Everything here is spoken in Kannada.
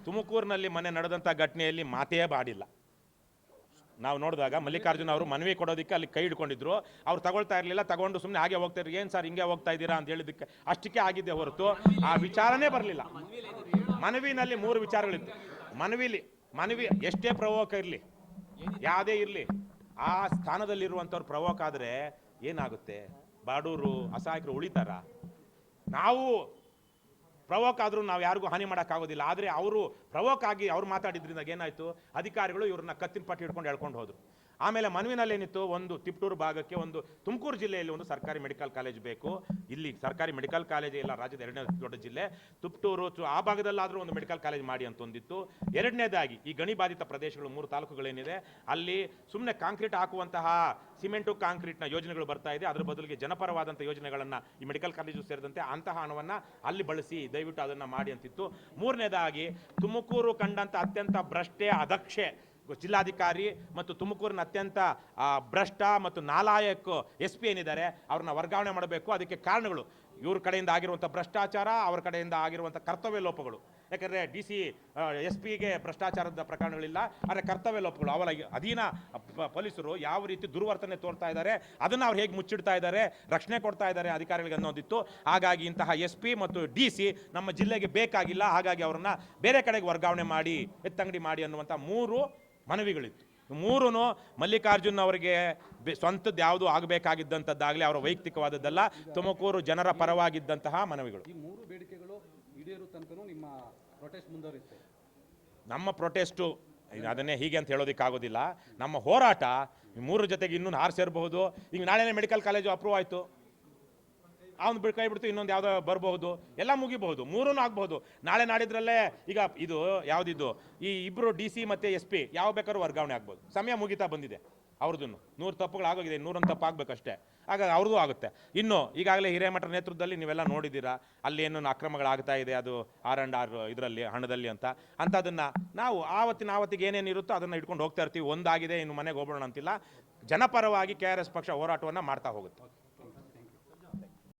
ತುಮಕೂರಿನಲ್ಲಿ ಮೊನ್ನೆ ನಡೆದಂಥ ಘಟನೆಯಲ್ಲಿ ಮಾತೇ ಬಾಡಿಲ್ಲ. ನಾವು ನೋಡಿದಾಗ ಮಲ್ಲಿಕಾರ್ಜುನ್ ಅವರು ಮನವಿ ಕೊಡೋದಕ್ಕೆ ಅಲ್ಲಿ ಕೈ ಹಿಡ್ಕೊಂಡಿದ್ರು. ಅವ್ರು ತಗೊಳ್ತಾ ಇರಲಿಲ್ಲ, ತಗೊಂಡು ಸುಮ್ಮನೆ ಹಾಗೆ ಹೋಗ್ತಾ ಇದ್ರು. ಏನು ಸರ್ ಹಿಂಗೆ ಹೋಗ್ತಾ ಇದ್ದೀರಾ ಅಂತ ಹೇಳಿದ್ದಕ್ಕೆ ಅಷ್ಟಕ್ಕೆ ಆಗಿದ್ದೆ ಹೊರತು ಆ ವಿಚಾರನೇ ಬರಲಿಲ್ಲ. ಮನವಿನಲ್ಲಿ 3 ವಿಚಾರಗಳಿತ್ತು. ಮನವಿ ಎಷ್ಟೇ ಪ್ರವೋಕ ಇರಲಿ, ಯಾವುದೇ ಇರಲಿ, ಆ ಸ್ಥಾನದಲ್ಲಿರುವಂಥವ್ರು ಪ್ರವೋಕ ಆದರೆ ಏನಾಗುತ್ತೆ? ಬಾಡೂರು ಅಸಹಾಯಕರು ಉಳಿತಾರ? ನಾವು ಪ್ರವೋಕ್ ಆದರೂ ನಾವು ಯಾರಿಗೂ ಹಾನಿ ಮಾಡೋಕ್ಕಾಗೋದಿಲ್ಲ. ಆದರೆ ಅವರು ಪ್ರವೋಕ್ ಆಗಿ ಅವ್ರು ಮಾತಾಡಿದ್ರಿಂದ ಏನಾಯಿತು? ಅಧಿಕಾರಿಗಳು ಇವ್ರನ್ನ ಕತ್ತಿನ ಪಟ್ಟಿ ಹಿಡ್ಕೊಂಡು ಎಳ್ಕೊಂಡು ಹೋದರು. ಆಮೇಲೆ ಮನವಿನಲ್ಲಿ ಏನಿತ್ತು, ಒಂದು ತಿಪ್ಟೂರು ಭಾಗಕ್ಕೆ, ಒಂದು ತುಮಕೂರು ಜಿಲ್ಲೆಯಲ್ಲಿ ಒಂದು ಸರ್ಕಾರಿ ಮೆಡಿಕಲ್ ಕಾಲೇಜ್ ಬೇಕು. ಇಲ್ಲಿ ಸರ್ಕಾರಿ ಮೆಡಿಕಲ್ ಕಾಲೇಜ್ ಇಲ್ಲ, ರಾಜ್ಯದ 2ನೇ ದೊಡ್ಡ ಜಿಲ್ಲೆ ತಿಪ್ಟೂರು, ಆ ಭಾಗದಲ್ಲಾದರೂ ಒಂದು ಮೆಡಿಕಲ್ ಕಾಲೇಜ್ ಮಾಡಿ ಅಂತ ಒಂದಿತ್ತು. 2ನೇದಾಗಿ ಈ ಗಣಿ ಬಾಧಿತ ಪ್ರದೇಶಗಳು 3 ತಾಲೂಕುಗಳೇನಿದೆ ಅಲ್ಲಿ ಸುಮ್ಮನೆ ಕಾಂಕ್ರೀಟ್ ಹಾಕುವಂತಹ ಸಿಮೆಂಟು ಕಾಂಕ್ರೀಟ್ನ ಯೋಜನೆಗಳು ಬರ್ತಾ ಇದೆ. ಅದ್ರ ಬದಲಿಗೆ ಜನಪರವಾದಂಥ ಯೋಜನೆಗಳನ್ನು ಈ ಮೆಡಿಕಲ್ ಕಾಲೇಜು ಸೇರಿದಂತೆ ಅಂತಹ ಹಣವನ್ನು ಅಲ್ಲಿ ಬಳಸಿ ದಯವಿಟ್ಟು ಅದನ್ನು ಮಾಡಿ ಅಂತಿತ್ತು. 3ನೇದಾಗಿ ತುಮಕೂರು ಕಂಡಂಥ ಅತ್ಯಂತ ಭ್ರಷ್ಟೆ ಅದಕ್ಷೆ ಜಿಲ್ಲಾಧಿಕಾರಿ ಮತ್ತು ತುಮಕೂರಿನ ಅತ್ಯಂತ ಭ್ರಷ್ಟ ಮತ್ತು ನಾಲಾಯಕ SP ಏನಿದ್ದಾರೆ ಅವ್ರನ್ನ ವರ್ಗಾವಣೆ ಮಾಡಬೇಕು. ಅದಕ್ಕೆ ಕಾರಣಗಳು ಇವ್ರ ಕಡೆಯಿಂದ ಆಗಿರುವಂಥ ಭ್ರಷ್ಟಾಚಾರ, ಅವ್ರ ಕಡೆಯಿಂದ ಆಗಿರುವಂಥ ಕರ್ತವ್ಯ ಲೋಪಗಳು. ಯಾಕಂದರೆ DC SPಗೆ ಭ್ರಷ್ಟಾಚಾರದ ಪ್ರಕರಣಗಳಿಲ್ಲ, ಆದರೆ ಕರ್ತವ್ಯ ಲೋಪಗಳು. ಅವರ ಅಧೀನ ಪೊಲೀಸರು ಯಾವ ರೀತಿ ದುರ್ವರ್ತನೆ ತೋರ್ತಾ ಇದ್ದಾರೆ, ಅದನ್ನು ಅವ್ರು ಹೇಗೆ ಮುಚ್ಚಿಡ್ತಾ ಇದ್ದಾರೆ, ರಕ್ಷಣೆ ಕೊಡ್ತಾ ಇದ್ದಾರೆ ಅಧಿಕಾರಿಗಳಿಗೆ ಅನ್ನೋದಿತ್ತು. ಹಾಗಾಗಿ ಇಂತಹ SP ಮತ್ತು DC ನಮ್ಮ ಜಿಲ್ಲೆಗೆ ಬೇಕಾಗಿಲ್ಲ. ಹಾಗಾಗಿ ಅವ್ರನ್ನ ಬೇರೆ ಕಡೆಗೆ ವರ್ಗಾವಣೆ ಮಾಡಿ, ಎತ್ತಂಗಡಿ ಮಾಡಿ ಅನ್ನುವಂಥ 3 ಮನವಿಗಳಿತ್ತು. 3 ಮಲ್ಲಿಕಾರ್ಜುನ್ ಅವರಿಗೆ ಸ್ವಂತದ್ದು ಯಾವುದು ಆಗಬೇಕಾಗಿದ್ದಂಥದ್ದಾಗಲಿ, ಅವರ ವೈಯಕ್ತಿಕವಾದದ್ದಲ್ಲ, ತುಮಕೂರು ಜನರ ಪರವಾಗಿದ್ದಂತಹ ಮನವಿಗಳು. ಈ 3 ಬೇಡಿಕೆಗಳು ಈಡೇರೋ ತನಕನೂ ನಿಮ್ಮ ಪ್ರೊಟೆಸ್ಟ್ ಮುಂದುವರಿಯುತ್ತೆ? ನಮ್ಮ ಪ್ರೊಟೆಸ್ಟು ಅದನ್ನೇ ಹೀಗೆ ಅಂತ ಹೇಳೋದಕ್ಕಾಗೋದಿಲ್ಲ. ನಮ್ಮ ಹೋರಾಟ 3 ಜೊತೆಗೆ ಇನ್ನೊಂದು 6 ಸೇರಬಹುದು. ಈಗ ನಾಳೆನೇ ಮೆಡಿಕಲ್ ಕಾಲೇಜು ಅಪ್ರೂವ್ ಆಯಿತು, ಅವ್ನು ಕೈ ಬಿಡ್ತು, ಇನ್ನೊಂದು ಯಾವುದೋ ಬರಬಹುದು, ಎಲ್ಲ ಮುಗಿಬಹುದು, 3 ಆಗಬಹುದು. ನಾಳೆ ನಾಡಿದ್ರಲ್ಲೇ ಈಗ ಇದು ಯಾವುದಿದ್ದು ಈ ಇಬ್ಬರು DC ಮತ್ತು SP ಯಾವ ಬೇಕಾದ್ರೂ ವರ್ಗಾವಣೆ ಆಗ್ಬೋದು. ಸಮಯ ಮುಗಿತಾ ಬಂದಿದೆ ಅವ್ರದ್ದು. 100 ತಪ್ಪುಗಳು ಆಗೋಗಿದೆ, 101 ತಪ್ಪು ಆಗಬೇಕಷ್ಟೇ. ಹಾಗಾಗಿ ಅವ್ರದ್ದು ಆಗುತ್ತೆ. ಇನ್ನು ಈಗಾಗಲೇ ಹಿರೇಮಠರ ನೇತೃತ್ವದಲ್ಲಿ ನೀವೆಲ್ಲ ನೋಡಿದ್ದೀರಾ, ಅಲ್ಲಿ ಏನು ಅಕ್ರಮಗಳಾಗ್ತಾ ಇದೆ, ಅದು R&R ಇದರಲ್ಲಿ ಹಣದಲ್ಲಿ ಅಂಥದನ್ನು ನಾವು ಆವತ್ತಿಗೆ ಏನೇನು ಇರುತ್ತೋ ಅದನ್ನು ಇಟ್ಕೊಂಡು ಹೋಗ್ತಾ ಇರ್ತೀವಿ. ಒಂದಾಗಿದೆ, ಇನ್ನು ಮನೆಗೆ ಹೋಗೋಣ ಅಂತಿಲ್ಲ. ಜನಪರವಾಗಿ KRS ಪಕ್ಷ ಹೋರಾಟವನ್ನು ಮಾಡ್ತಾ ಹೋಗುತ್ತೆ.